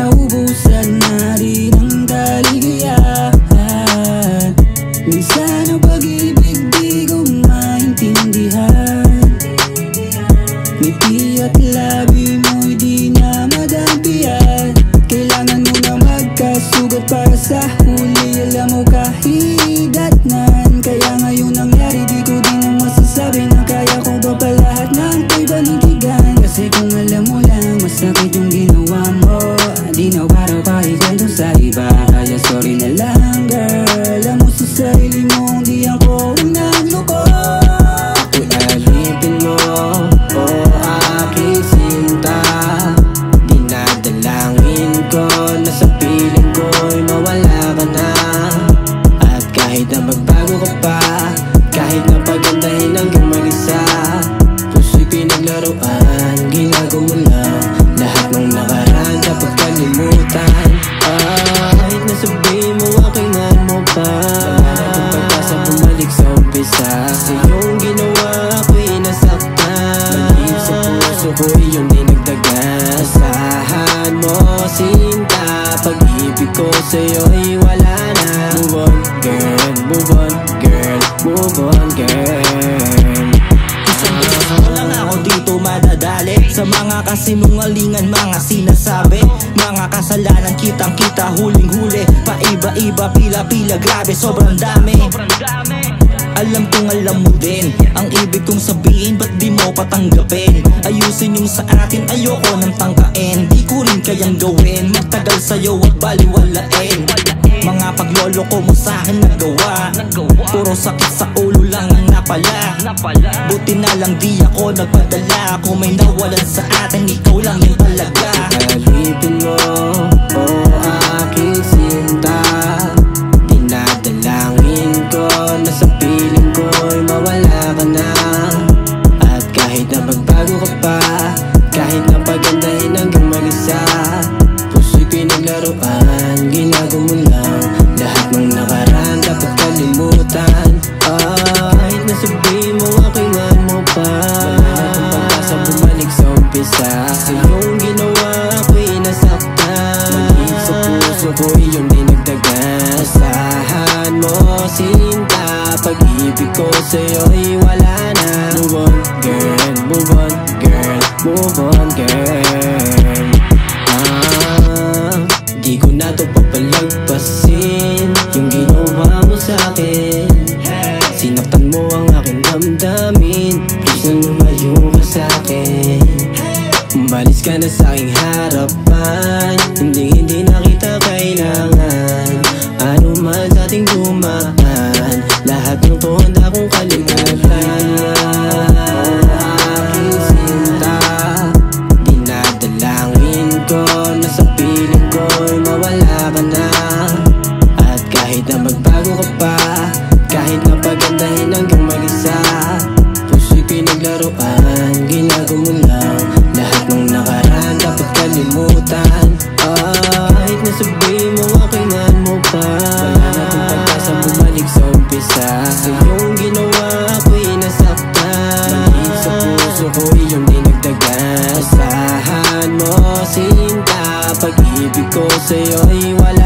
naubusan na rin ang kaligayahan. Minsan ang pag-ibig di ko maintindihan. Ngiti at labi mo'y di na madampihan. Kailangan mo na magkasugat para sa huli. Alam mo kahidatnan, kaya ngayon nangyari di ko din na masasabi na kaya ko ba pa lahat ng to'y panindigan. Kasi kung alam mo lang masakit yung ginawa mo, di na para pa ikwento sa iba. Kaya sorry na lang girl, alam mo sa sarili mo di ako nagloko. Ako'y alipin mo, oh aking sinta. Dinadalangin ko na sa piling ko'y mawala ka na. At kahit na magbago ka pa, kahit na pagandahin hanggang mag-isa, puso'y pinaglaruan, ginagawa mo lang lahat ng nakaraan dapat kalimutan. Kahit nasabihin mo aking mo pa, kung pagkasa bumalik sa umpisa, sa iyong ginawa ako'y nasaktan. Mali sa puso ko iyong dinagdagan. Asahan mo sinta, pag-ibig ko sa'yo'y wala na. Move on girl, move on girl, move on girl. Isang beses mo lang ako dito madadali sa mga kasinungalingan, mga sinasabi, mga kasalanan kitang kita huling-huli. Paiba-iba, pila-pila, grabe, sobrang dami. Alam kong alam mo din ang ibig kong sabihin, ba't di mo patanggapin? Ayusin yung sa atin, ayoko nang tangkain. Di ko rin kayang gawin, magtagal sa'yo at baliwalain. Mga pagloloko mo sa'kin nagawa, puro sakit sa ulo lang ang napala. Buti na lang di ako nagpadala, kung may nawalan sa atin ikaw lang yung talaga. Alipin mo, oh aking sinta. Dinadalangin ko na sa piling ko'y mawala ka na. At kahit na magbago ka pa, kahit na pagandahin hanggang mag-isa, puso'y pinaglaruan, ginagawa mo lang lahat ng nakaraan dapat kalimutan. Kahit nasabihin mo aking mo pa, kung pagkasa bumalik sa umpisa, sa iyong ginawa ako'y nasaktan. Mali sa puso ko iyong dinagdagan. Asahan mo sinta, pag-ibig ko sa'yo'y wala na. Move on girl, move on girl, move on girl. Di ko na to papalagpasin yung ginawa mo sa'kin. Sinaktan mo ang aking damdamin, please na lumayo ka sa'kin. Umalis ka na sa'king harapan, hindi na kita kailangan. Ano man sa ating dumaan, lahat ng to handa kong kalimutan. Aking sinta, dinadalangin ko na sa piling ko'y mawala ka na. At kahit na magbago ka pa, kahit na pagandahin hanggang mag-isa, puso'y pinaglaruan, ginagawa mo lang lahat ng nakaraan dapat kalimutan. Kahit nasabihin mo aking mo pa, wala na kung pagkasa bumalik sa umpisa, sa iyong ginawa ako'y nasaktan. Mali sa puso ko iyong dinagdagan. Asahan mo sinta, pag-ibig ko sa'yo'y wala